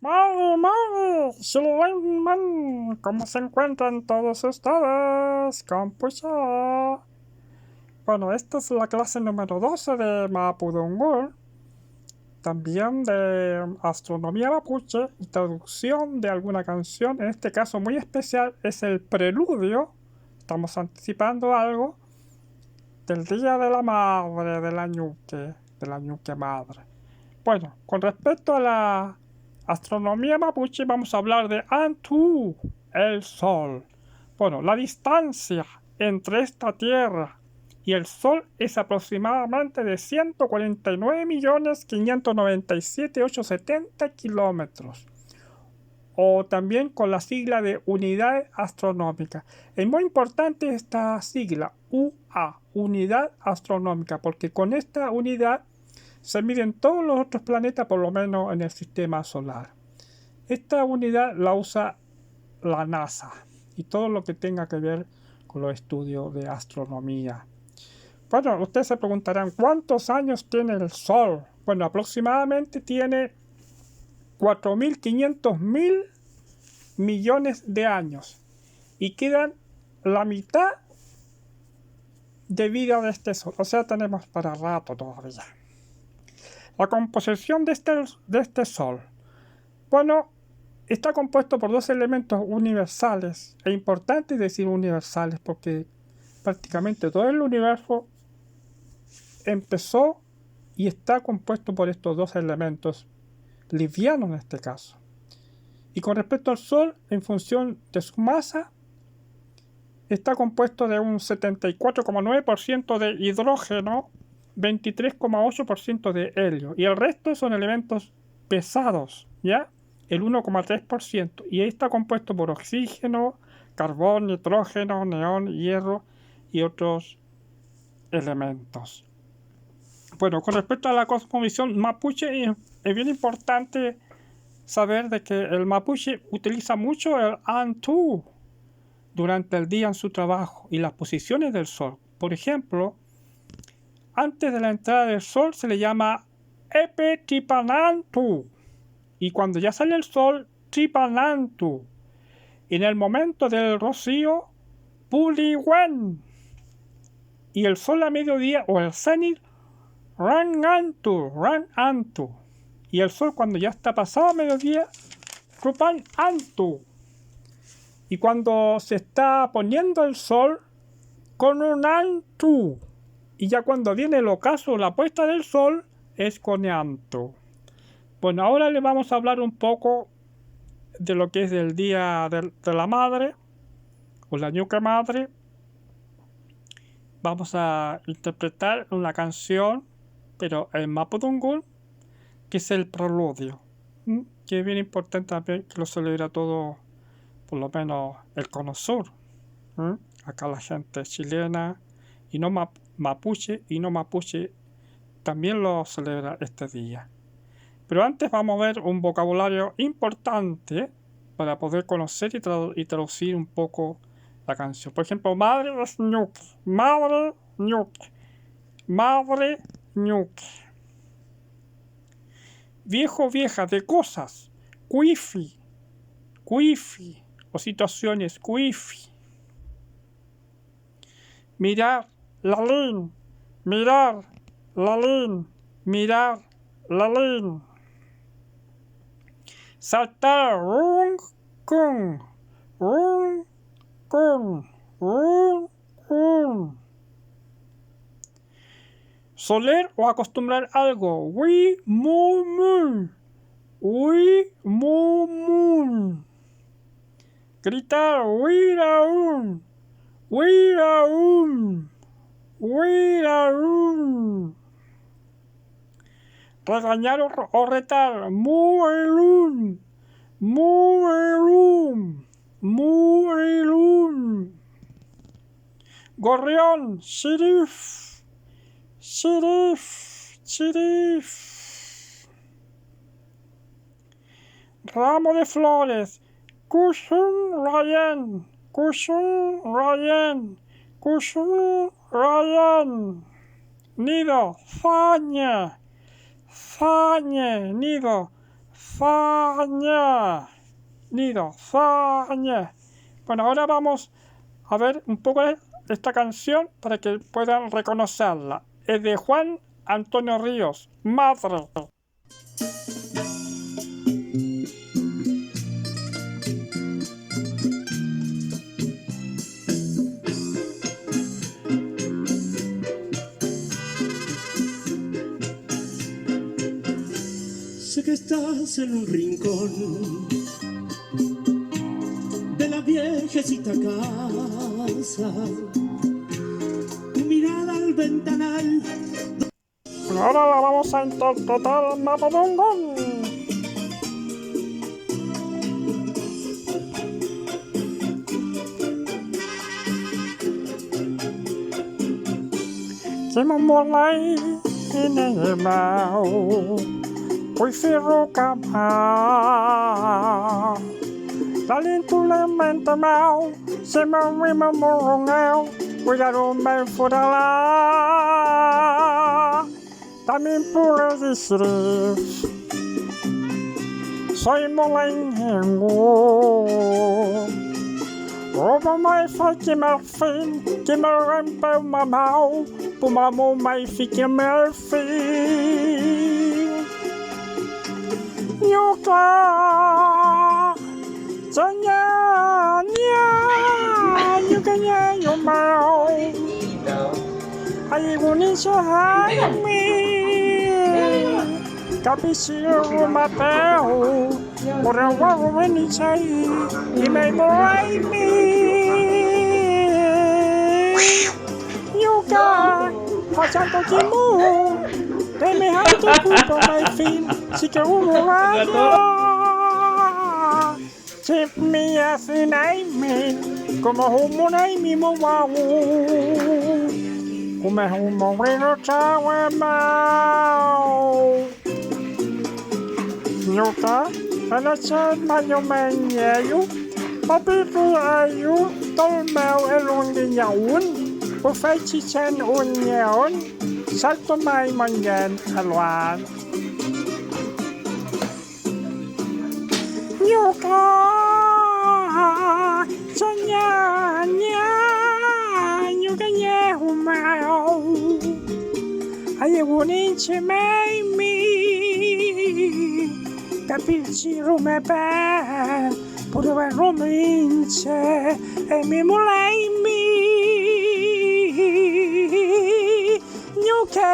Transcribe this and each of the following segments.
Mari, Shilaiman, ¿cómo se encuentran todos ustedes? Kampuchea. Bueno, esta es la clase número 12 de Mapudungun, también de astronomía mapuche y traducción de alguna canción. En este caso muy especial es el preludio, estamos anticipando algo, del Día de la Madre de la ñuque madre. Bueno, con respecto a la astronomía mapuche vamos a hablar de Antu, el Sol. Bueno, la distancia entre esta Tierra y el Sol es aproximadamente de 149.597.870 kilómetros, o también con la sigla de Unidad Astronómica. Es muy importante esta sigla, UA, Unidad Astronómica, porque con esta unidad se miden todos los otros planetas, por lo menos en el sistema solar. Esta unidad la usa la NASA y todo lo que tenga que ver con los estudios de astronomía. Bueno, ustedes se preguntarán, ¿cuántos años tiene el Sol? Bueno, aproximadamente tiene 4.500.000 millones de años y quedan la mitad de vida de este Sol. O sea, tenemos para rato todavía. La composición de este Sol, bueno, está compuesto por dos elementos universales. Es importante decir universales porque prácticamente todo el universo empezó y está compuesto por estos dos elementos, livianos en este caso. Y con respecto al Sol, en función de su masa, está compuesto de un 74,9% de hidrógeno, 23,8% de helio, y el resto son elementos pesados, ¿ya? El 1,3%, y ahí está compuesto por oxígeno, carbón, nitrógeno, neón, hierro y otros elementos. Bueno, con respecto a la cosmovisión mapuche, es bien importante saber de que el mapuche utiliza mucho el Antu durante el día en su trabajo y las posiciones del Sol. Por ejemplo, antes de la entrada del Sol se le llama Epe Tripanantu, y cuando ya sale el Sol, Tripanantu. En el momento del rocío, Puliwen. Y el Sol a mediodía o el cenit, Ranantu. Y el Sol cuando ya está pasado a mediodía, Rupanantu. Y cuando se está poniendo el Sol, Konunantu. Y ya cuando viene el ocaso, la puesta del Sol, es Koneantu. Bueno, ahora le vamos a hablar un poco de lo que es el Día de la Madre, o la ñuque madre. Vamos a interpretar una canción, pero en Mapudungun, que es el preludio, que es bien importante también que lo celebra todo, por lo menos el Cono Sur. Acá la gente chilena y no mapuche también lo celebra este día. Pero antes vamos a ver un vocabulario importante para poder conocer y traducir un poco la canción. Por ejemplo, madre es ñuque, madre ñuque, madre ñuque. Viejo, vieja, de cosas, cuifi, o situaciones, cuifi. Mirar, lalín, mirar, lalín, mirar, lalín. Saltar, rung, kun, rung, kun, rung, kun. Soler o acostumbrar algo, wi, mu, mun, wi, mu, mun. Gritar, wiraun, wiraun, wiraun. Regañar o retar, muelun, muelun, muelun. Gorrión, sheriff, sheriff, sheriff. Ramo de flores, kushun rayen, kushun rayen, kushun rayen. Nido, faña, fañe, nido, Faña. Nido, faña. Bueno, ahora vamos a ver un poco de esta canción para que puedan reconocerla. Es de Juan Antonio Ríos, Madre. Sé que estás en un rincón de la viejecita casa, tu mirada al ventanal. Ahora la vamos a interpretar en Mapudungun. Kimomolai inemau, uifiruka mau. Dalin tulementa mau, semawima morongau, uyarumai furala. También puedo decir, soy molengo. Oba mai faki marfin, que me rompe uma mão, pumamo mai fique marfin. Yuka, tanya, yuka yo mau. Ai gunisha mi, capiccio Mateo. Ora uomo venitai, I miei morai mi. Yuka, facciamo chimu, e mi hanto tutto mai fin, si che uno raga. Chip mi asinai mi, come homo nai mi mo wau. Come homo reno chawe mau. Yuka, Alasan mayomenyayu, papiru ayu, tolmau elongin yaun, ufaichichen unyaun, salto mai mangan alwan. Yuka, sanya, yuka yehumau, ayewunin chimei mi. Capirci rume per, pure romince, e mi mulei mi. Nuke,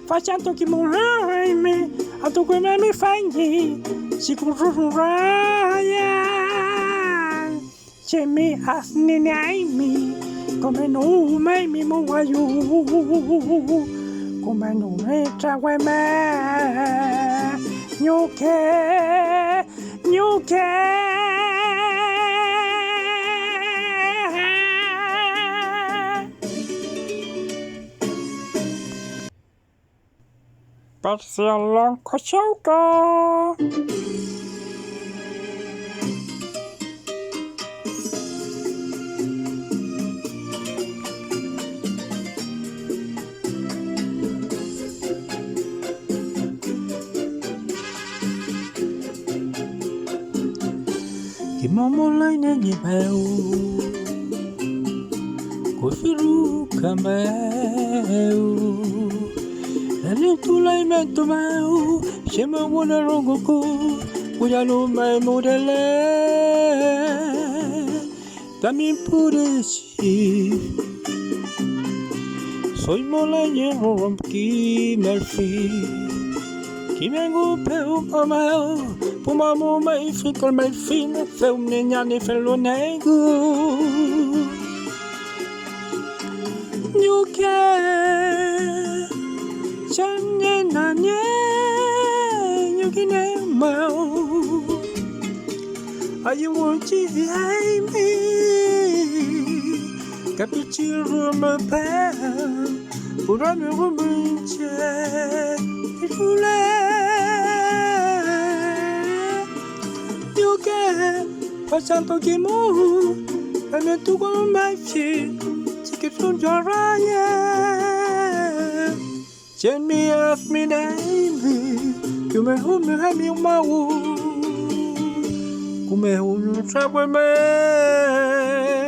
facendo chi mulei mi, a tu come mi fagni, si cururaya. Se mi asninei mi, come nume mi muayu, come nume trawe me. Nuke. Persialan kochauka. Kimomolai nenye meu, kufiruka meu. Nani tulai mento meu, shema wana rongoku, kuyalo mai modele. También pude decir, soy molai rompi merfi. Kimengu peu mamau, pumamu mai fikol mai fina, feu nenyani felo nego. Nyuke, chanye nanye, nyuki ne mau. Ayuchi me, capici rume pe, purami ruminche, itule. Facendo che mu, e me tu come mai fi, si che sono già raya. C'è mi af mi dai mi, que me une a mi mau, que me une a mi